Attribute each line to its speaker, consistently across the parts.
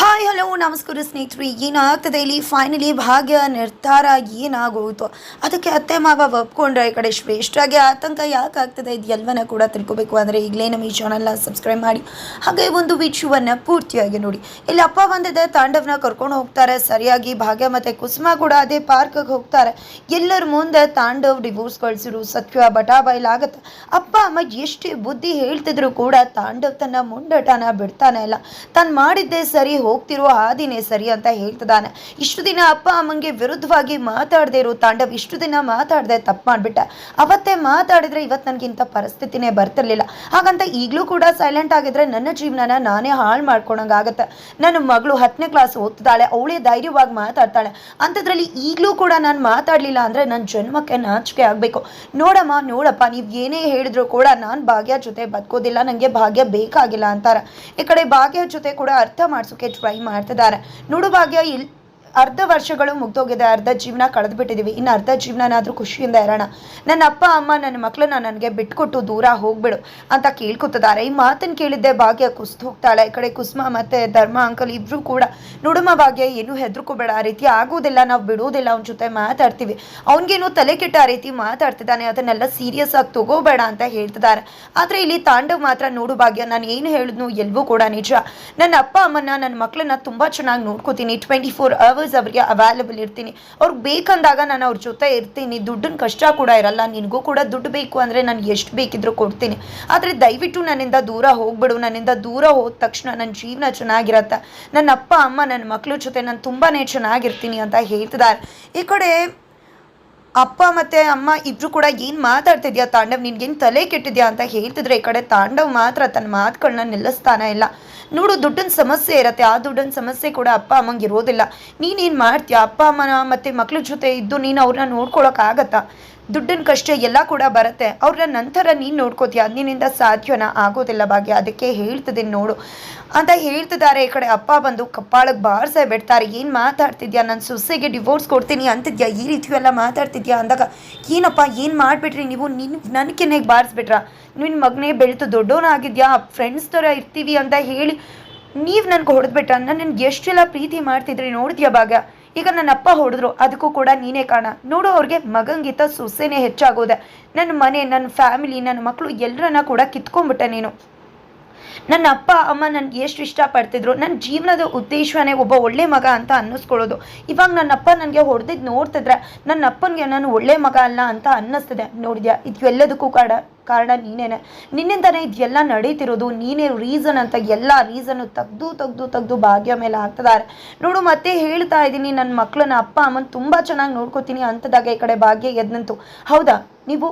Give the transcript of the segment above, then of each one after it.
Speaker 1: Hi hello ನಮಸ್ಕಾರ ಸ್ನೇಹಿತರೆ. ಏನಾಗ್ತದೆ ಇಲ್ಲಿ ಫೈನಲಿ ಭಾಗ್ಯ ನಿರ್ಧಾರ ಏನಾಗೋಯಿತು, ಅದಕ್ಕೆ ಅತ್ತೆ ಮಾವ ಒಪ್ಕೊಂಡ್ರೆ ಈ ಕಡೆ ಶ್ರೇಷ್ಠಾಗಿ ಆತಂಕ ಯಾಕೆ ಆಗ್ತದೆ, ಇದು ಎಲ್ಲವನ್ನ ಕೂಡ ತಿಳ್ಕೊಬೇಕು ಅಂದರೆ ಈಗಲೇ ನಮ್ಮ ಈ ಚಾನಲ್ನ ಸಬ್ಸ್ಕ್ರೈಬ್ ಮಾಡಿ ಹಾಗೆ ಒಂದು ವಿಷಯವನ್ನು ಪೂರ್ತಿಯಾಗಿ ನೋಡಿ. ಇಲ್ಲಿ ಅಪ್ಪ ಬಂದಿದೆ, ತಾಂಡವ್ನ ಕರ್ಕೊಂಡು ಹೋಗ್ತಾರೆ ಸರಿಯಾಗಿ. ಭಾಗ್ಯ ಮತ್ತು ಕುಸುಮ ಕೂಡ ಅದೇ ಪಾರ್ಕಿಗೆ ಹೋಗ್ತಾರೆ. ಎಲ್ಲರ ಮುಂದೆ ತಾಂಡವ್ ಡಿವೋರ್ಸ್ ಕಳಿಸಿರು ಸತ್ಯ ಬಟಾಬೈಲಾಗತ್ತೆ. ಅಪ್ಪ ಅಮ್ಮ ಎಷ್ಟೇ ಬುದ್ಧಿ ಹೇಳ್ತಿದ್ರು ಕೂಡ ತಾಂಡವ್ ತನ್ನ ಮುಂಡಟನ ಬಿಡ್ತಾನೆ ಇಲ್ಲ. ತಾನು ಮಾಡಿದ್ದೇ ಸರಿ, ಹೋಗ್ತಿರೋ ಹಾದಿನೇ ಸರಿ ಅಂತ ಹೇಳ್ತಿದ್ದಾನೆ. ಇಷ್ಟು ದಿನ ಅಪ್ಪ ಅಮ್ಮಂಗೆ ವಿರುದ್ಧವಾಗಿ ಮಾತಾಡದೇ ಇರೋ ತಾಂಡವ್ ಇಷ್ಟು ದಿನ ಮಾತಾಡದೆ ತಪ್ಪು ಮಾಡಿಬಿಟ್ಟ. ಅವತ್ತೇ ಮಾತಾಡಿದ್ರೆ ಇವತ್ತು ನನಗಿಂತ ಪರಿಸ್ಥಿತಿನೇ ಬರ್ತಿರ್ಲಿಲ್ಲ. ಹಾಗಂತ ಈಗಲೂ ಕೂಡ ಸೈಲೆಂಟ್ ಆಗಿದ್ರೆ ನನ್ನ ಜೀವನನ ನಾನೇ ಹಾಳು ಮಾಡ್ಕೊಳಂಗಾಗತ್ತೆ. ನನ್ನ ಮಗಳು 10ನೇ ಕ್ಲಾಸ್ ಓದ್ತಿದ್ದಾಳೆ, ಅವಳೇ ಧೈರ್ಯವಾಗಿ ಮಾತಾಡ್ತಾಳೆ. ಅಂಥದ್ರಲ್ಲಿ ಈಗಲೂ ಕೂಡ ನಾನು ಮಾತಾಡಲಿಲ್ಲ ಅಂದರೆ ನನ್ನ ಜನ್ಮಕ್ಕೆ ನಾಚಿಕೆ ಆಗಬೇಕು. ನೋಡಪ್ಪ, ನೀವು ಏನೇ ಹೇಳಿದ್ರು ಕೂಡ ನಾನು ಭಾಗ್ಯ ಜೊತೆ ಬದುಕೋದಿಲ್ಲ, ನನಗೆ ಭಾಗ್ಯ ಬೇಕಾಗಿಲ್ಲ ಅಂತಾರೆ. ಈ ಕಡೆ ಭಾಗ್ಯ ಜೊತೆ ಕೂಡ ಅರ್ಥ ಮಾಡಿಸೋಕೆ ಟ್ರೈ ಮಾಡ್ತಿದ್ದಾರೆ. ನೋಡು ಭಾಗ್ಯ, ಅರ್ಧ ವರ್ಷಗಳು ಮುಗ್ದೋಗಿದೆ, ಅರ್ಧ ಜೀವನ ಕಳೆದು ಬಿಟ್ಟಿದ್ದೀವಿ, ಇನ್ನು ಅರ್ಧ ಜೀವನನಾದರೂ ಖುಷಿಯಿಂದ ಇರೋಣ. ನನ್ನ ಅಪ್ಪ ಅಮ್ಮ ನನ್ನ ಮಕ್ಕಳನ್ನ ನನಗೆ ಬಿಟ್ಕೊಟ್ಟು ದೂರ ಹೋಗ್ಬಿಡು ಅಂತ ಕೇಳ್ಕೊತಿದ್ದಾರೆ. ಈ ಮಾತನ್ನು ಕೇಳಿದ್ದೆ ಭಾಗ್ಯ ಕುಸ್ತು ಹೋಗ್ತಾಳೆ. ಈ ಕಡೆ ಕುಸುಮ ಮತ್ತು ಧರ್ಮ ಅಂಕಲ್ ಇಬ್ಬರು ಕೂಡ, ನೋಡಮ್ಮ ಭಾಗ್ಯ, ಏನೂ ಹೆದರ್ಕೋಬೇಡ, ಆ ರೀತಿ ಆಗೋದಿಲ್ಲ, ನಾವು ಬಿಡೋದಿಲ್ಲ, ಅವನ ಜೊತೆ ಮಾತಾಡ್ತೀವಿ, ಅವನಿಗೇನು ತಲೆ ಕೆಟ್ಟ ಆ ರೀತಿ ಮಾತಾಡ್ತಿದ್ದಾನೆ, ಅದನ್ನೆಲ್ಲ ಸೀರಿಯಸ್ ಆಗಿ ತಗೋಬೇಡ ಅಂತ ಹೇಳ್ತಿದ್ದಾರೆ. ಆದರೆ ಇಲ್ಲಿ ತಾಂಡವ್ ಮಾತ್ರ, ನೋಡು ಭಾಗ್ಯ, ನಾನು ಏನು ಹೇಳಿದ್ನು ಎಲ್ಲವೂ ಕೂಡ ನಿಜ. ನನ್ನ ಅಪ್ಪ ಅಮ್ಮನ ನನ್ನ ಮಕ್ಕಳನ್ನ ತುಂಬ ಚೆನ್ನಾಗಿ ನೋಡ್ಕೋತೀನಿ, 24 hours ಅವರಿಗೆ ಅವೈಲೇಬಲ್ ಇರ್ತೀನಿ, ಅವ್ರಿಗೆ ಬೇಕಂದಾಗ ನಾನು ಅವ್ರ ಜೊತೆ ಇರ್ತೀನಿ. ದುಡ್ಡಿನ ಕಷ್ಟ ಕೂಡ ಇರಲ್ಲ, ನಿನಗೂ ಕೂಡ ದುಡ್ಡು ಬೇಕು ಅಂದರೆ ನಾನು ಎಷ್ಟು ಬೇಕಿದ್ರೂ ಕೊಡ್ತೀನಿ. ಆದರೆ ದಯವಿಟ್ಟು ನನ್ನಿಂದ ದೂರ ಹೋಗ್ಬಿಡು, ನನ್ನಿಂದ ದೂರ ಹೋದ ತಕ್ಷಣ ನನ್ನ ಜೀವನ ಚೆನ್ನಾಗಿರತ್ತೆ, ನನ್ನ ಅಪ್ಪ ಅಮ್ಮ ನನ್ನ ಮಕ್ಕಳ ಜೊತೆ ನಾನು ತುಂಬಾ ಚೆನ್ನಾಗಿರ್ತೀನಿ ಅಂತ ಹೇಳ್ತಿದ್ದಾರೆ. ಈ ಕಡೆ ಅಪ್ಪ ಮತ್ತು ಅಮ್ಮ ಇಬ್ಬರು ಕೂಡ ಏನು ಮಾತಾಡ್ತಿದ್ಯಾ ತಾಂಡವ್, ನಿನ್ಗೇನು ತಲೆ ಕೆಟ್ಟಿದ್ಯಾ ಅಂತ ಹೇಳ್ತಿದ್ರೆ, ಈ ಕಡೆ ತಾಂಡವ್ ಮಾತ್ರ ತನ್ನ ಮಾತುಗಳನ್ನ ನಿಲ್ಲಿಸ್ತಾನೆ ಇಲ್ಲ. ನೋಡು, ದುಡ್ಡಿನ ಸಮಸ್ಯೆ ಇರುತ್ತೆ, ಆ ದುಡ್ಡಿನ ಸಮಸ್ಯೆ ಕೂಡ ಅಪ್ಪ ಅಮ್ಮಂಗೆ ಇರೋದಿಲ್ಲ. ನೀನೇನು ಮಾಡ್ತೀಯಾ, ಅಪ್ಪ ಅಮ್ಮನ ಮತ್ತು ಮಕ್ಳ ಜೊತೆ ಇದ್ದು ನೀನು ಅವ್ರನ್ನ ನೋಡ್ಕೊಳಕ್ಕಾಗತ್ತಾ? ದುಡ್ಡಿನ ಕಷ್ಟ ಎಲ್ಲ ಕೂಡ ಬರುತ್ತೆ, ಅವ್ರನ್ನ ನಂತರ ನೀನು ನೋಡ್ಕೋತೀಯ, ನಿನ್ನಿಂದ ಸಾಧ್ಯನ ಆಗೋದಿಲ್ಲ ಭಾಗ್ಯ, ಅದಕ್ಕೆ ಹೇಳ್ತಿದ್ದೀನಿ ನೋಡು ಅಂತ ಹೇಳ್ತಿದ್ದಾರೆ. ಈ ಕಡೆ ಅಪ್ಪ ಬಂದು ಕಪ್ಪಾಳಕ್ಕೆ ಬಾರ್ಸೇ ಬಿಡ್ತಾರೆ. ಏನು ಮಾತಾಡ್ತಿದ್ಯಾ, ನನ್ನ ಸೊಸೆಗೆ ಡಿವೋರ್ಸ್ ಕೊಡ್ತೀನಿ ಅಂತಿದ್ಯಾ, ಈ ರೀತಿ ಎಲ್ಲ ಮಾತಾಡ್ತಿದ್ಯಾ ಅಂದಾಗ, ಏನಪ್ಪ ಏನು ಮಾಡಿಬಿಟ್ರಿ ನೀವು, ನನಗೇನೆ ಬಾರಿಸ್ಬಿಟ್ರಾ, ನಿನ್ನ ಮಗನೇ ಬೆಳೆದು ದೊಡ್ಡವನಾಗಿದ್ಯಾ, ಫ್ರೆಂಡ್ಸ್ ಥರ ಇರ್ತೀವಿ ಅಂತ ಹೇಳಿ ನೀವು ನನಗೆ ಹೊಡೆದ್ಬಿಟ್ರ, ನನ್ನನ್ನು ಎಷ್ಟೆಲ್ಲ ಪ್ರೀತಿ ಮಾಡ್ತಿದ್ರಿ ನೋಡಿದ್ಯಾ ಭಾಗ್ಯ, ಈಗ ನನ್ನ ಅಪ್ಪ ಹೊಡೆದ್ರು, ಅದಕ್ಕೂ ಕೂಡ ನೀನೇ ಕಾರಣ. ನೋಡು, ಅವ್ರಿಗೆ ಮಗಂಗಿಂತ ಸೊಸೆನೇ ಹೆಚ್ಚಾಗೋದೆ, ನನ್ನ ಮನೆ, ನನ್ನ ಫ್ಯಾಮಿಲಿ, ನನ್ನ ಮಕ್ಕಳು ಎಲ್ಲರನ್ನ ಕೂಡ ಕಿತ್ಕೊಂಡ್ಬಿಟ್ಟೆ ನೀನು. ನನ್ನ ಅಪ್ಪ ಅಮ್ಮ ನನಗೆ ಎಷ್ಟು ಇಷ್ಟಪಡ್ತಿದ್ರು, ನನ್ನ ಜೀವನದ ಉದ್ದೇಶವೇ ಒಬ್ಬ ಒಳ್ಳೆ ಮಗ ಅಂತ ಅನ್ನಿಸ್ಕೊಳ್ಳೋದು. ಇವಾಗ ನನ್ನ ಅಪ್ಪ ನನಗೆ ಹೊಡೆದಿದ್ದು ನೋಡ್ತಿದ್ರೆ ನನ್ನ ಅಪ್ಪನಿಗೆ ನಾನು ಒಳ್ಳೆ ಮಗ ಅಲ್ಲ ಅಂತ ಅನ್ನಿಸ್ತಿದೆ. ನೋಡಿದ್ಯಾ, ಇದು ಎಲ್ಲದಕ್ಕೂ ಕಾರಣ ನೀನೇನೆ, ನಿನ್ನಿಂದನೇ ಇದೆಲ್ಲ ನಡೀತಿರೋದು, ನೀನೇ ರೀಸನ್ ಅಂತ ಎಲ್ಲ ರೀಸನ್ನು ತೆಗ್ದು ಭಾಗ್ಯ ಮೇಲೆ ಹಾಕ್ತಿದ್ದಾರೆ. ನೋಡು, ಮತ್ತೆ ಹೇಳ್ತಾ ಇದ್ದೀನಿ, ನನ್ನ ಮಕ್ಕಳನ್ನ ಅಪ್ಪ ಅಮ್ಮನ ತುಂಬ ಚೆನ್ನಾಗಿ ನೋಡ್ಕೋತೀನಿ ಅಂತದಾಗ ಈ ಕಡೆ ಭಾಗ್ಯ ಎದ್ನಂತು. ಹೌದಾ, ನೀವು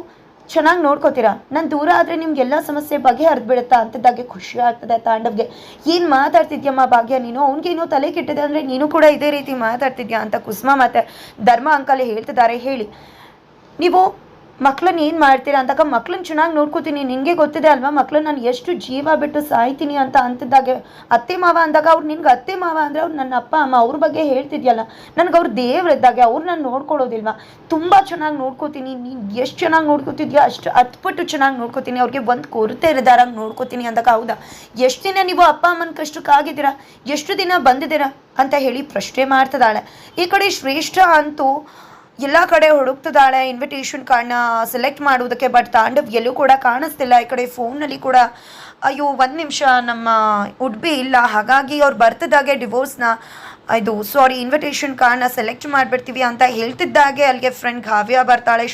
Speaker 1: ಚೆನ್ನಾಗಿ ನೋಡ್ಕೋತೀರಾ, ನಾನು ದೂರ ಆದರೆ ನಿಮ್ಗೆಲ್ಲ ಸಮಸ್ಯೆ ಬಗೆಹರಿದ್ಬಿಡುತ್ತಾ ಅಂತಿದ್ದಾಗೆ ಖುಷಿ ಆಗ್ತದೆ ತಾಂಡವ್ಗೆ. ಏನು ಮಾತಾಡ್ತಿದ್ಯಮ್ಮ ಭಾಗ್ಯ ನೀನು, ಅವ್ನಿಗೇನೋ ತಲೆ ಕೆಟ್ಟಿದೆ ಅಂದರೆ ನೀನು ಕೂಡ ಇದೇ ರೀತಿ ಮಾತಾಡ್ತಿದ್ಯಾ ಅಂತ ಕುಸುಮ ಮತ್ತು ಧರ್ಮ ಅಂಕಲ್ ಹೇಳ್ತಿದ್ದಾರೆ. ಹೇಳಿ, ನೀವು ಮಕ್ಳನ್ನ ಏನು ಮಾಡ್ತೀರಾ ಅಂದಾಗ, ಮಕ್ಳನ್ನ ಚೆನ್ನಾಗಿ ನೋಡ್ಕೋತೀನಿ, ನಿನಗೆ ಗೊತ್ತಿದೆ ಅಲ್ವಾ ಮಕ್ಳನ್ನ ನಾನು ಎಷ್ಟು ಜೀವ ಬಿಟ್ಟು ಸಾಯ್ತೀನಿ ಅಂತ ಅಂತಿದ್ದಾಗೆ ಅತ್ತೆ ಮಾವ ಅಂದಾಗ, ಅವ್ರು ನಿನ್ಗೆ ಅತ್ತೆ ಮಾವ ಅಂದರೆ ಅವ್ರು ನನ್ನ ಅಪ್ಪ ಅಮ್ಮ, ಅವ್ರ ಬಗ್ಗೆ ಹೇಳ್ತಿದ್ಯಲ್ಲ, ನನಗೆ ಅವ್ರು ದೇವ್ರಿದ್ದಾಗೆ, ಅವ್ರು ನಾನು ನೋಡ್ಕೊಳ್ಳೋದಿಲ್ವಾ, ತುಂಬ ಚೆನ್ನಾಗಿ ನೋಡ್ಕೋತೀನಿ, ನೀನು ಎಷ್ಟು ಚೆನ್ನಾಗಿ ನೋಡ್ಕೋತಿದ್ಯಾ ಅಷ್ಟು ಹತ್ಪಟ್ಟು ಚೆನ್ನಾಗಿ ನೋಡ್ಕೋತೀನಿ, ಅವ್ರಿಗೆ ಒಂದು ಕೊರತೆ ಇರದಾರಂಗೆ ನೋಡ್ಕೋತೀನಿ ಅಂದಾಗ, ಹೌದಾ, ಎಷ್ಟು ದಿನ ನೀವು ಅಪ್ಪ ಅಮ್ಮನ ಕಷ್ಟಕ್ಕಾಗಿದ್ದೀರಾ, ಎಷ್ಟು ದಿನ ಬಂದಿದ್ದೀರಾ ಅಂತ ಹೇಳಿ ಪ್ರಶ್ನೆ ಮಾಡ್ತಿದ್ದಾಳೆ. ಈ ಕಡೆ ಶ್ರೇಷ್ಠ ಅಂತೂ ಎಲ್ಲ ಕಡೆ ಹುಡುಕ್ತಿದ್ದಾಳೆ ಇನ್ವಿಟೇಷನ್ ಕಾರ್ಡ್ನ ಸೆಲೆಕ್ಟ್ ಮಾಡೋದಕ್ಕೆ, ಬಟ್ ತಾಂಡವ್ ಎಲ್ಲೂ ಕೂಡ ಕಾಣಿಸ್ತಿಲ್ಲ. ಈ ಕಡೆ ಫೋನಲ್ಲಿ ಕೂಡ, ಅಯ್ಯೋ 1 ನಿಮಿಷ, ನಮ್ಮ ಉಡ್ಬಿ ಇಲ್ಲ, ಹಾಗಾಗಿ ಅವ್ರು ಬರ್ತಿದ್ದಾಗೆ ಇನ್ವಿಟೇಷನ್ ಕಾರ್ಡ್ನ ಸೆಲೆಕ್ಟ್ ಮಾಡಿಬಿಡ್ತೀವಿ ಅಂತ ಹೇಳ್ತಿದ್ದಾಗೆ ಅಲ್ಲಿಗೆ ಫ್ರೆಂಡ್ ಕಾವ್ಯ ಬರ್ತಾಳೆ.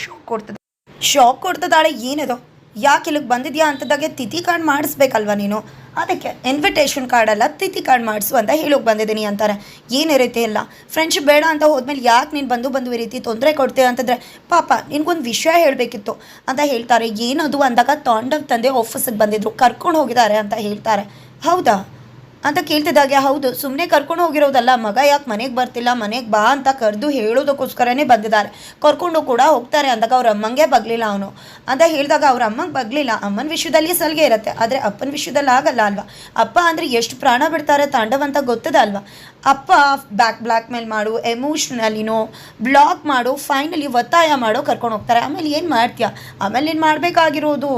Speaker 1: ಶಾಕ್ ಕೊಡ್ತಿದ್ದಾಳೆ. ಏನದು, ಯಾಕೆ ಇಲ್ಲಿಗೆ ಬಂದಿದ್ಯಾ ಅಂತದಾಗೆ ತಿಥಿ ಕಾರ್ಡ್ ಮಾಡಿಸ್ಬೇಕಲ್ವ ನೀನು, ಅದಕ್ಕೆ ಇನ್ವಿಟೇಷನ್ ಕಾರ್ಡಲ್ಲ ತಿಥಿ ಕಾರ್ಡ್ ಮಾಡಿಸು ಅಂತ ಹೇಳೋಕೆ ಬಂದಿದ್ದೀನಿ ಅಂತಾರೆ. ಏನು ರೀತಿ ಇಲ್ಲ, ಫ್ರೆಂಡ್ಶಿಪ್ ಬೇಡ ಅಂತ ಹೋದ್ಮೇಲೆ ಯಾಕೆ ನೀನು ಬಂದು ಈ ರೀತಿ ತೊಂದರೆ ಕೊಡ್ತೀಯ ಅಂತಂದರೆ, ಪಾಪ ನಿನಗೊಂದು ವಿಷಯ ಹೇಳಬೇಕಿತ್ತು ಅಂತ ಹೇಳ್ತಾರೆ. ಏನದು ಅಂದಾಗ, ತಾಂಡವ್ ತಂದೆ ಆಫೀಸಿಗೆ ಬಂದಿದ್ರು, ಕರ್ಕೊಂಡು ಹೋಗಿದ್ದಾರೆ ಅಂತ ಹೇಳ್ತಾರೆ. ಹೌದಾ ಅಂತ ಕೇಳ್ತಿದ್ದಾಗೆ, ಹೌದು, ಸುಮ್ಮನೆ ಕರ್ಕೊಂಡು ಹೋಗಿರೋದಲ್ಲ, ಮಗ ಯಾಕೆ ಮನೆಗೆ ಬರ್ತಿಲ್ಲ, ಮನೆಗೆ ಬಾ ಅಂತ ಕರೆದು ಹೇಳೋದಕ್ಕೋಸ್ಕರನೇ ಬಂದಿದ್ದಾರೆ, ಕರ್ಕೊಂಡು ಕೂಡ ಹೋಗ್ತಾರೆ ಅಂದಾಗ ಅವ್ರ ಅಮ್ಮಂಗೆ ಬಗ್ಲಿಲ್ಲ ಅವನು ಅಂತ ಹೇಳಿದಾಗ, ಅವ್ರ ಅಮ್ಮಂಗೆ ಬಗ್ಲಿಲ್ಲ. ಅಮ್ಮನ ವಿಷಯದಲ್ಲಿ ಸಲಿಗೆ ಇರುತ್ತೆ, ಆದರೆ ಅಪ್ಪನ ವಿಷಯದಲ್ಲಿ ಆಗಲ್ಲ ಅಲ್ವಾ. ಅಪ್ಪ ಅಂದರೆ ಎಷ್ಟು ಪ್ರಾಣ ಬಿಡ್ತಾರೆ ತಾಂಡವ್ ಅಂತ ಗೊತ್ತದ ಅಲ್ವಾ. ಅಪ್ಪ ಬ್ಲ್ಯಾಕ್ ಮೇಲ್ ಮಾಡು, ಎಮೋಷ್ನಲಿನೋ ಬ್ಲಾಕ್ ಮಾಡು, ಫೈನಲಿ ಒತ್ತಾಯ ಮಾಡೋ ಕರ್ಕೊಂಡು ಹೋಗ್ತಾರೆ. ಆಮೇಲೆ ಏನು ಮಾಡ್ತೀಯ, ಆಮೇಲೆ ಏನು ಮಾಡಬೇಕಾಗಿರೋದು,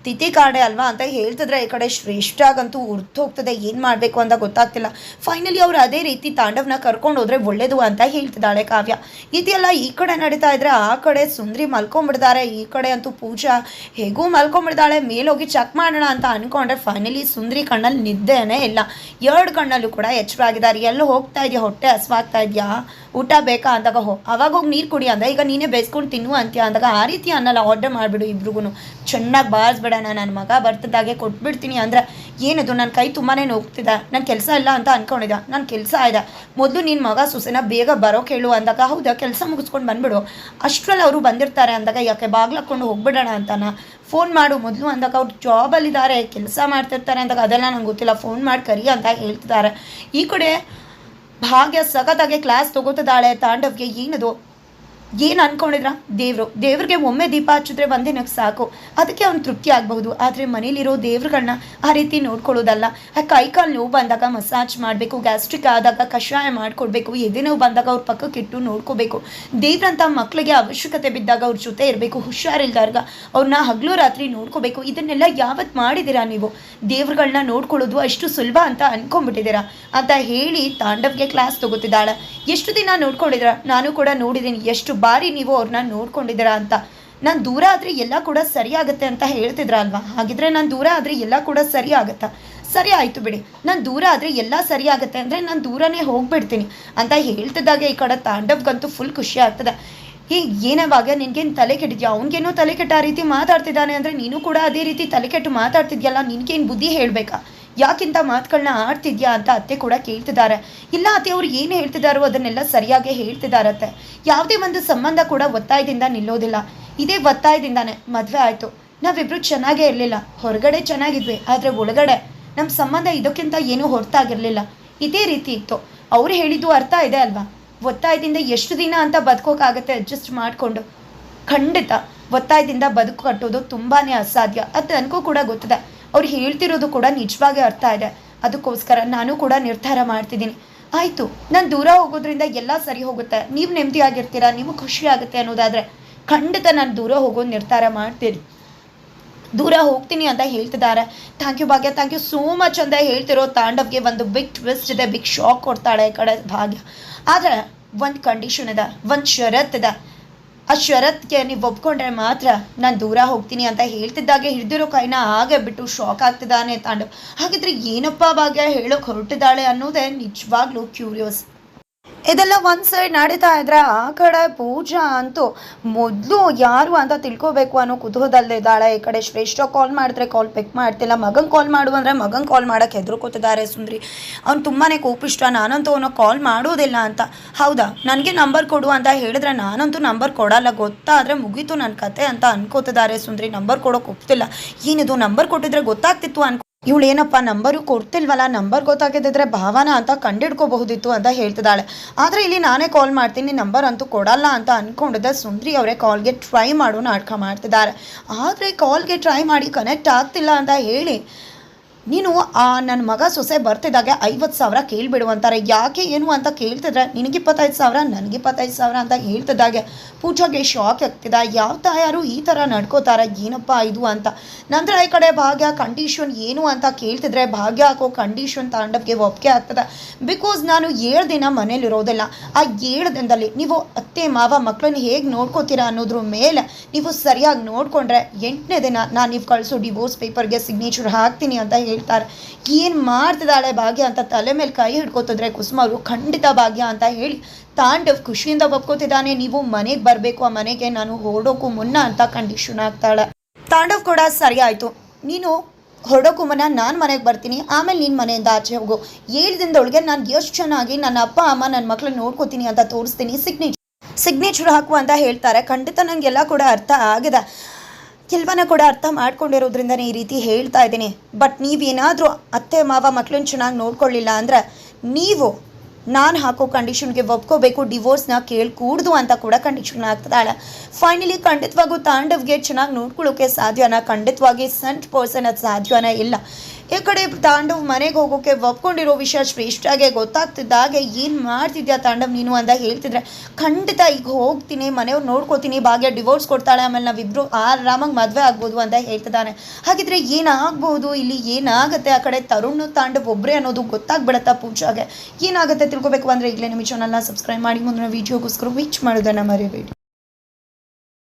Speaker 1: ತಿಥಿ ಕಾಡೆ ಅಲ್ವಾ ಅಂತ ಹೇಳ್ತಿದ್ರೆ ಈ ಕಡೆ ಶ್ರೇಷ್ಠಾಗಂತೂ ಹೋಗ್ತದೆ, ಏನು ಮಾಡಬೇಕು ಅಂತ ಗೊತ್ತಾಗ್ತಿಲ್ಲ. ಫೈನಲಿ ಅವ್ರು ಅದೇ ರೀತಿ ತಾಂಡವ್ನ ಕರ್ಕೊಂಡು ಹೋದ್ರೆ ಒಳ್ಳೇದು ಅಂತ ಹೇಳ್ತಿದ್ದಾಳೆ ಕಾವ್ಯ. ಇದೆಲ್ಲ ಈ ಕಡೆ ನಡೀತಾ ಇದ್ರೆ ಆ ಕಡೆ ಸುಂದ್ರಿ ಮಲ್ಕೊಂಡ್ಬಿಡ್ತಾರೆ, ಈ ಕಡೆ ಅಂತೂ ಪೂಜಾ ಹೇಗೂ ಮಲ್ಕೊಂಡ್ಬಿಡ್ತಾಳೆ. ಮೇಲೋಗಿ ಚೆಕ್ ಮಾಡೋಣ ಅಂತ ಅಂದ್ಕೊಂಡ್ರೆ ಫೈನಲಿ ಸುಂದ್ರಿ ಕಣ್ಣಲ್ಲಿ ನಿದ್ದೆನೇ ಇಲ್ಲ, 2 ಕಣ್ಣಲ್ಲೂ ಕೂಡ ಎಚ್ಚರಾಗಿದ್ದಾರೆ. ಎಲ್ಲೂ ಹೋಗ್ತಾ ಇದೆಯಾ, ಹೊಟ್ಟೆ ಹಸ್ವಾಗ್ತಾ ಇದೆಯಾ, ಊಟ ಬೇಕಾ ಅಂದಾಗ ಅವಾಗ ಹೋಗಿ ನೀರು ಕುಡಿ ಅಂದ, ಈಗ ನೀನೇ ಬೇಯಿಸ್ಕೊಂಡು ತಿನ್ನು ಅಂತೀಯ ಅಂದಾಗ ಆ ರೀತಿ ಅನ್ನಲ್ಲ, ಆರ್ಡರ್ ಮಾಡಿಬಿಡು ಇಬ್ರಿಗೂ, ಚೆನ್ನಾಗಿ ಬಾರಿಸ್ಬೇಡ, ನನ್ನ ಮಗ ಬರ್ತದಾಗೆ ಕೊಟ್ಬಿಡ್ತೀನಿ ಅಂದರೆ ಏನದು ನನ್ನ ಕೈ ತುಂಬಾ ನೋಗ್ತಿದೆ, ನನ್ನ ಕೆಲಸ ಇಲ್ಲ ಅಂತ ಅಂದ್ಕೊಂಡಿದ್ದ, ನನ್ನ ಕೆಲಸ ಇದೆ, ಮೊದಲು ನಿನ್ನ ಮಗ ಸೊಸೆನ ಬೇಗ ಬರೋಕೆ ಹೇಳು ಅಂದಾಗ ಹೌದಾ ಕೆಲಸ ಮುಗಿಸ್ಕೊಂಡು ಬಂದ್ಬಿಡು, ಅಷ್ಟರಲ್ಲಿ ಅವರು ಬಂದಿರ್ತಾರೆ ಅಂದಾಗ ಯಾಕೆ ಬಾಗ್ಲಾಕೊಂಡು ಹೋಗ್ಬಿಡೋಣ ಅಂತಾನ, ಫೋನ್ ಮಾಡು ಮೊದಲು ಅಂದಾಗ ಅವ್ರು ಜಾಬಲ್ಲಿದ್ದಾರೆ ಕೆಲಸ ಮಾಡ್ತಿರ್ತಾರೆ ಅಂದಾಗ ಅದೆಲ್ಲ ನಂಗೆ ಗೊತ್ತಿಲ್ಲ, ಫೋನ್ ಮಾಡಿ ಕರಿ ಅಂತ ಹೇಳ್ತಿದ್ದಾರೆ. ಈ ಕಡೆ ಭಾಗ್ಯ ಸಖತ್ತಾಗೆ ಕ್ಲಾಸ್ ತೊಗೋತಿದ್ದಾಳೆ ತಾಂಡವ್ಗೆ. ಏನದು ಏನು ಅಂದ್ಕೊಂಡಿದ್ರ, ದೇವ್ರಿಗೆ ಒಮ್ಮೆ ದೀಪ ಹಚ್ಚಿದ್ರೆ ಒಂದಿನಕ್ಕೆ ಸಾಕು, ಅದಕ್ಕೆ ಅವ್ನು ತೃಪ್ತಿ ಆಗಬಹುದು. ಆದರೆ ಮನೇಲಿರೋ ದೇವ್ರುಗಳನ್ನ ಆ ರೀತಿ ನೋಡ್ಕೊಳ್ಳೋದಲ್ಲ. ಆ ಕೈಕಾಲು ನೋವು ಬಂದಾಗ ಮಸಾಜ್ ಮಾಡಬೇಕು, ಗ್ಯಾಸ್ಟ್ರಿಕ್ ಆದಾಗ ಕಷಾಯ ಮಾಡಿಕೊಡ್ಬೇಕು, ಎದೆ ನೋವು ಬಂದಾಗ ಅವ್ರ ಪಕ್ಕಕ್ಕಿಟ್ಟು ನೋಡ್ಕೋಬೇಕು. ದೇವ್ರಂಥ ಮಕ್ಕಳಿಗೆ ಅವಶ್ಯಕತೆ ಬಿದ್ದಾಗ ಅವ್ರ ಜೊತೆ ಇರಬೇಕು, ಹುಷಾರಿಲ್ದಾಗ ಅವ್ರನ್ನ ಹಗಲು ರಾತ್ರಿ ನೋಡ್ಕೋಬೇಕು. ಇದನ್ನೆಲ್ಲ ಯಾವತ್ತು ಮಾಡಿದ್ದೀರಾ ನೀವು? ದೇವ್ರುಗಳನ್ನ ನೋಡ್ಕೊಳ್ಳೋದು ಅಷ್ಟು ಸುಲಭ ಅಂತ ಅಂದ್ಕೊಂಡ್ಬಿಟ್ಟಿದ್ದೀರಾ ಅಂತ ಹೇಳಿ ತಾಂಡವ್ಗೆ ಕ್ಲಾಸ್ ತೊಗೋತಿದ್ದಾಳೆ. ಎಷ್ಟು ದಿನ ನೋಡ್ಕೊಂಡಿದ್ದೀರ? ನಾನು ಕೂಡ ನೋಡಿದ್ದೀನಿ ಎಷ್ಟು ಬಾರಿ ನೀವು ಅವ್ರನ್ನ ನೋಡ್ಕೊಂಡಿದ್ದೀರಾ ಅಂತ. ನಾನು ದೂರ ಆದರೆ ಎಲ್ಲ ಕೂಡ ಸರಿ ಆಗುತ್ತೆ ಅಂತ ಹೇಳ್ತಿದ್ರ ಅಲ್ವಾ? ಹಾಗಿದ್ರೆ ನಾನು ದೂರ ಆದರೆ ಎಲ್ಲ ಕೂಡ ಸರಿ ಆಗುತ್ತಾ? ಸರಿ ಆಯಿತು ಬಿಡಿ, ನಾನು ದೂರ ಆದರೆ ಎಲ್ಲ ಸರಿ ಆಗುತ್ತೆ ಅಂದರೆ ನಾನು ದೂರನೇ ಹೋಗ್ಬಿಡ್ತೀನಿ ಅಂತ ಹೇಳ್ತಿದ್ದಾಗೆ ಈ ಕಡೆ ತಾಂಡವ್ಗಂತೂ ಫುಲ್ ಖುಷಿ ಆಗ್ತದೆ. ಏನವಾಗ ನಿನ್ಗೇನು ತಲೆ ಕೆಟ್ಟಿದ್ಯಾ? ಅವ್ನಿಗೇನೋ ತಲೆ ಕೆಟ್ಟ ಆ ರೀತಿ ಮಾತಾಡ್ತಿದ್ದಾನೆ ಅಂದರೆ ನೀನು ಕೂಡ ಅದೇ ರೀತಿ ತಲೆ ಕೆಟ್ಟು ಮಾತಾಡ್ತಿದ್ಯಲ್ಲ, ನಿನ್ಗೇನು ಬುದ್ಧಿ ಹೇಳಬೇಕಾ? ಯಾಕಿಂತ ಮಾತುಗಳನ್ನ ಆಡ್ತಿದ್ಯಾ ಅಂತ ಅತ್ತೆ ಕೂಡ ಕೇಳ್ತಿದ್ದಾರೆ. ಇಲ್ಲ ಅತ್ತೆ, ಅವ್ರು ಏನು ಹೇಳ್ತಿದ್ದಾರೋ ಅದನ್ನೆಲ್ಲ ಸರಿಯಾಗಿ ಹೇಳ್ತಿದ್ದಾರತ್ತೆ. ಯಾವುದೇ ಒಂದು ಸಂಬಂಧ ಕೂಡ ಒತ್ತಾಯದಿಂದ ನಿಲ್ಲೋದಿಲ್ಲ, ಇದೇ ಒತ್ತಾಯದಿಂದಾನೆ ಮದುವೆ ಆಯಿತು. ನಾವಿಬ್ಬರು ಚೆನ್ನಾಗೇ ಇರಲಿಲ್ಲ, ಹೊರಗಡೆ ಚೆನ್ನಾಗಿದ್ವಿ, ಆದರೆ ಒಳಗಡೆ ನಮ್ಮ ಸಂಬಂಧ ಇದಕ್ಕಿಂತ ಏನೂ ಹೊರತಾಗಿರಲಿಲ್ಲ, ಇದೇ ರೀತಿ ಇತ್ತು. ಅವ್ರು ಹೇಳಿದ್ದು ಅರ್ಥ ಇದೆ ಅಲ್ವಾ? ಒತ್ತಾಯದಿಂದ ಎಷ್ಟು ದಿನ ಅಂತ ಬದುಕೋಕ್ಕಾಗತ್ತೆ ಅಡ್ಜಸ್ಟ್ ಮಾಡಿಕೊಂಡು? ಖಂಡಿತ ಒತ್ತಾಯದಿಂದ ಬದುಕು ಕಟ್ಟೋದು ತುಂಬಾ ಅಸಾಧ್ಯ, ಅದು ನನಗೂ ಕೂಡ ಗೊತ್ತಿದೆ. ಅವ್ರು ಹೇಳ್ತಿರೋದು ಕೂಡ ನಿಜವಾಗಿ ಅರ್ಥ ಇದೆ. ಅದಕ್ಕೋಸ್ಕರ ನಾನು ಕೂಡ ನಿರ್ಧಾರ ಮಾಡ್ತಿದ್ದೀನಿ. ಆಯಿತು, ನಾನು ದೂರ ಹೋಗೋದ್ರಿಂದ ಎಲ್ಲ ಸರಿ ಹೋಗುತ್ತೆ, ನೀವು ನೆಮ್ಮದಿಯಾಗಿರ್ತೀರಾ, ನೀವು ಖುಷಿ ಆಗುತ್ತೆ ಅನ್ನೋದಾದರೆ ಖಂಡಿತ ನಾನು ದೂರ ಹೋಗೋ ನಿರ್ಧಾರ ಮಾಡ್ತೀನಿ, ದೂರ ಹೋಗ್ತೀನಿ ಅಂತ ಹೇಳ್ತಿದ್ದಾರೆ. Thank you Bhagya, thank you so much ಅಂತ ಹೇಳ್ತಿರೋ ತಾಂಡವ್ಗೆ ಒಂದು ಬಿಗ್ ಟ್ವಿಸ್ಟ್ ಇದೆ, ಬಿಗ್ ಶಾಕ್ ಕೊಡ್ತಾಳೆ ಈ ಕಡೆ ಭಾಗ್ಯ. ಆದರೆ ಒಂದು ಕಂಡೀಷನ್ ಇದೆ, ಒಂದು ಷರತ್ತಿದೆ. ಆ ಷರತ್ಗೆ ನೀವು ಒಪ್ಕೊಂಡ್ರೆ ಮಾತ್ರ ನಾನು ದೂರ ಹೋಗ್ತೀನಿ ಅಂತ ಹೇಳ್ತಿದ್ದಾಗೆ ಹಿಡಿದಿರೋ ಕೈನ ಹಾಗೆ ಬಿಟ್ಟು ಶಾಕ್ ಆಗ್ತಿದ್ದಾನೆ ತಾಂಡವ್. ಹಾಗಿದ್ರೆ ಏನಪ್ಪ ಭಾಗ್ಯ ಹೇಳೋಕೆ ಹೊರಟಿದ್ದಾಳೆ ಅನ್ನೋದೇ ನಿಜವಾಗ್ಲೂ ಕ್ಯೂರಿಯಸ್. ಇದೆಲ್ಲ ಒಂದು ಸೈಡ್ ನಡೀತಾ ಇದ್ರೆ ಆ ಕಡೆ ಪೂಜಾ ಅಂತೂ ಮೊದಲು ಯಾರು ಅಂತ ತಿಳ್ಕೊಬೇಕು ಅನ್ನೋ ಕುತೂಹಲದಲ್ಲಿದ್ದಾಳೆ. ಈ ಕಡೆ ಶ್ರೇಷ್ಠ ಕಾಲ್ ಮಾಡಿದ್ರೆ ಕಾಲ್ ಪಿಕ್ ಮಾಡ್ತಿಲ್ಲ, ಮಗಂಗೆ ಕಾಲ್ ಮಾಡು ಅಂದರೆ ಮಗಂಗೆ ಕಾಲ್ ಮಾಡೋಕ್ಕೆ ಹೆದರ್ಕೋತಿದ್ದಾರೆ ಸುಂದ್ರಿ. ಅವ್ನು ತುಂಬಾ ಕೋಪಿಷ್ಟ, ನಾನಂತೂ ಅವನು ಕಾಲ್ ಮಾಡೋದಿಲ್ಲ ಅಂತ. ಹೌದಾ, ನನಗೆ ನಂಬರ್ ಕೊಡು ಅಂತ ಹೇಳಿದ್ರೆ ನಾನಂತೂ ನಂಬರ್ ಕೊಡಲ್ಲ, ಗೊತ್ತಾದರೆ ಮುಗೀತು ನನ್ನ ಕತೆ ಅಂತ ಅನ್ಕೋತಿದ್ದಾರೆ ಸುಂದ್ರಿ. ನಂಬರ್ ಕೊಡೋಕೆ ಒಪ್ತಿಲ್ಲ. ಏನಿದು, ನಂಬರ್ ಕೊಟ್ಟಿದ್ರೆ ಗೊತ್ತಾಗ್ತಿತ್ತು ಅನ್ಕೋ, ಇವಳು ಏನಪ್ಪ ನಂಬರು ಕೊಡ್ತಿಲ್ವಲ್ಲ, ನಂಬರ್ ಗೊತ್ತಾಗಿದ್ದಿದ್ರೆ ಭಾವನ ಅಂತ ಕಂಡಿಡ್ಕೋಬಹುದಿತ್ತು ಅಂತ ಹೇಳ್ತಿದ್ದಾಳೆ. ಆದರೆ ಇಲ್ಲಿ ನಾನೇ ಕಾಲ್ ಮಾಡ್ತೀನಿ, ನಂಬರ್ ಅಂತೂ ಕೊಡಲ್ಲ ಅಂತ ಅಂದ್ಕೊಂಡಿದ್ದೆ. ಸುಂದ್ರಿ ಅವರೇ ಕಾಲ್ಗೆ ಟ್ರೈ ಮಾಡೋ ನಾಟಕ ಮಾಡ್ತಿದ್ದಾರೆ. ಆದರೆ ಕಾಲ್ಗೆ ಟ್ರೈ ಮಾಡಿ ಕನೆಕ್ಟ್ ಆಗ್ತಿಲ್ಲ ಅಂತ ಹೇಳಿ ನೀನು ನನ್ನ ಮಗ ಸೊಸೆ ಬರ್ತಿದ್ದಾಗೆ 50,000 ಕೇಳಿಬಿಡುವಂತಾರೆ. ಯಾಕೆ ಏನು ಅಂತ ಕೇಳ್ತಿದ್ರೆ ನಿನಗೆ 25,000 ನನಗೆ 25,000 ಅಂತ ಹೇಳ್ತಿದ್ದಾಗೆ ಪೂಜಾಗೆ ಶಾಕ್ ಆಗ್ತಿದ್ದ. ಯಾವ ತಾಯಾರು ಈ ಥರ ನಡ್ಕೋತಾರೆ, ಏನಪ್ಪ ಇದು ಅಂತ. ನಂತರ ಈ ಕಡೆ ಭಾಗ್ಯ ಕಂಡೀಷನ್ ಏನು ಅಂತ ಕೇಳ್ತಿದ್ರೆ ಭಾಗ್ಯ ಹಾಕೋ ಕಂಡೀಷನ್ ತಾಂಡವ್ಗೆ ಒಪ್ಪಿಗೆ ಆಗ್ತದೆ. ಬಿಕಾಸ್ ನಾನು 7 ದಿನ ಮನೇಲಿರೋದಿಲ್ಲ, ಆ 7 ದಿನದಲ್ಲಿ ನೀವು ಅತ್ತೆ ಮಾವ ಮಕ್ಕಳನ್ನ ಹೇಗೆ ನೋಡ್ಕೋತೀರಾ ಅನ್ನೋದ್ರ ಮೇಲೆ ನೀವು ಸರಿಯಾಗಿ ನೋಡಿಕೊಂಡ್ರೆ 8ನೇ ದಿನ ನಾನು ನೀವು ಕಳಿಸೋ ಡಿವೋರ್ಸ್ ಪೇಪರ್ಗೆ ಸಿಗ್ನೇಚರ್ ಹಾಕ್ತೀನಿ ಅಂತ ಹೇಳ್ತಾರೆ. ಏನು ಮಾಡ್ತಿದ್ದಾಳೆ ಭಾಗ್ಯ ಅಂತ ತಲೆ ಮೇಲೆ ಕೈ ಹಿಡ್ಕೋತಿದ್ರೆ ಕುಸುಮ ಅವರು ಖಂಡಿತ ಭಾಗ್ಯ ಅಂತ ಹೇಳಿ ತಾಂಡವ್ ಖುಷಿಯಿಂದ ಒಪ್ಕೋತಿದ್ದಾನೆ. ನೀವು ಮನೆಗೆ ಬರಬೇಕು, ಆ ಮನೆಗೆ ನಾನು ಹೊರಡೋಕ್ಕೂ ಮುನ್ನ ಅಂತ ಕಂಡೀಷನ್ ಆಗ್ತಾಳೆ. ತಾಂಡವ್ ಕೂಡ ಸರಿ ಆಯಿತು, ನೀನು ಹೊರಡೋಕ್ಕೂ ಮುನ್ನ ನಾನು ಮನೆಗೆ ಬರ್ತೀನಿ, ಆಮೇಲೆ ನಿನ್ನ ಮನೆಯಿಂದ ಆಚೆ ಹೋಗು, 7 ದಿನದೊಳಗೆ ನಾನು ಎಷ್ಟು ಚೆನ್ನಾಗಿ ನನ್ನ ಅಪ್ಪ ಅಮ್ಮ ನನ್ನ ಮಕ್ಕಳನ್ನ ನೋಡ್ಕೋತೀನಿ ಅಂತ ತೋರಿಸ್ತೀನಿ, ಸಿಗ್ನೇಚರ್ ಹಾಕು ಅಂತ ಹೇಳ್ತಾರೆ. ಖಂಡಿತ ನನಗೆಲ್ಲ ಕೂಡ ಅರ್ಥ ಆಗಿದೆ, ಕೆಲವನ್ನ ಕೂಡ ಅರ್ಥ ಮಾಡ್ಕೊಂಡಿರೋದ್ರಿಂದನೇ ಈ ರೀತಿ ಹೇಳ್ತಾ ಇದ್ದೀನಿ. ಬಟ್ ನೀವೇನಾದರೂ ಅತ್ತೆ ಮಾವ ಮಕ್ಕಳನ್ನ ಚೆನ್ನಾಗಿ ನೋಡ್ಕೊಳ್ಳಿಲ್ಲ ಅಂದರೆ ನೀವು ನಾನು ಹಾಕೋ ಕಂಡೀಷನ್ಗೆ ಒಪ್ಕೋಬೇಕು, ಡಿವೋರ್ಸ್ನ ಕೇಳ್ಕೂಡ್ದು ಅಂತ ಕೂಡ ಕಂಡೀಷನ್ ಆಗ್ತದಾಳೆ. ಫೈನಲಿ ಖಂಡಿತವಾಗೂ ತಾಂಡವ್ಗೆ ಚೆನ್ನಾಗಿ ನೋಡ್ಕೊಳ್ಳೋಕೆ ಸಾಧ್ಯನಾ? ಖಂಡಿತವಾಗಿ 100% ಅದು ಸಾಧ್ಯನೇ ಇಲ್ಲ. ಈ ಕಡೆ ತಾಂಡವ್ ಮನೆಗೆ ಹೋಗೋಕೆ ಒಪ್ಕೊಂಡಿರೋ ವಿಷಯ ಶ್ರೇಷ್ಠಾಗೆ ಗೊತ್ತಾಗ್ತಿದ್ದಾಗೆ ಏನು ಮಾಡ್ತಿದ್ಯಾ ತಾಂಡವ್ ನೀನು ಅಂತ ಹೇಳ್ತಿದ್ರೆ, ಖಂಡಿತ ಈಗ ಹೋಗ್ತೀನಿ, ಮನೆಯವ್ರು ನೋಡ್ಕೋತೀನಿ, ಭಾಗ್ಯ ಡಿವೋರ್ಸ್ ಕೊಡ್ತಾಳೆ, ಆಮೇಲೆ ನಾವಿಬ್ಬರು ಆರಾಮಾಗಿ ಮದುವೆ ಆಗ್ಬೋದು ಅಂತ ಹೇಳ್ತಿದ್ದಾನೆ. ಹಾಗಿದ್ರೆ ಏನಾಗ್ಬೋದು ಇಲ್ಲಿ, ಏನಾಗುತ್ತೆ ಆ ಕಡೆ ತರುಣ್ ತಾಂಡವ್ ಒಬ್ಬರೇ ಅನ್ನೋದು ಗೊತ್ತಾಗ್ಬಿಡತ್ತಾ ಪೂಜಾಗೆ? ಏನಾಗುತ್ತೆ ತಿಳ್ಕೊಬೇಕು ಅಂದರೆ ಈಗಲೇ ನಮ್ಮ ಚಾನಲ್ನ ಸಬ್ಸ್ಕ್ರೈಬ್ ಮಾಡಿ ಮುಂದಿನ ವೀಡಿಯೋಗೋಸ್ಕರ ವೇಟ್ ಮಾಡೋದನ್ನು ಮರಿಬೇಡಿ.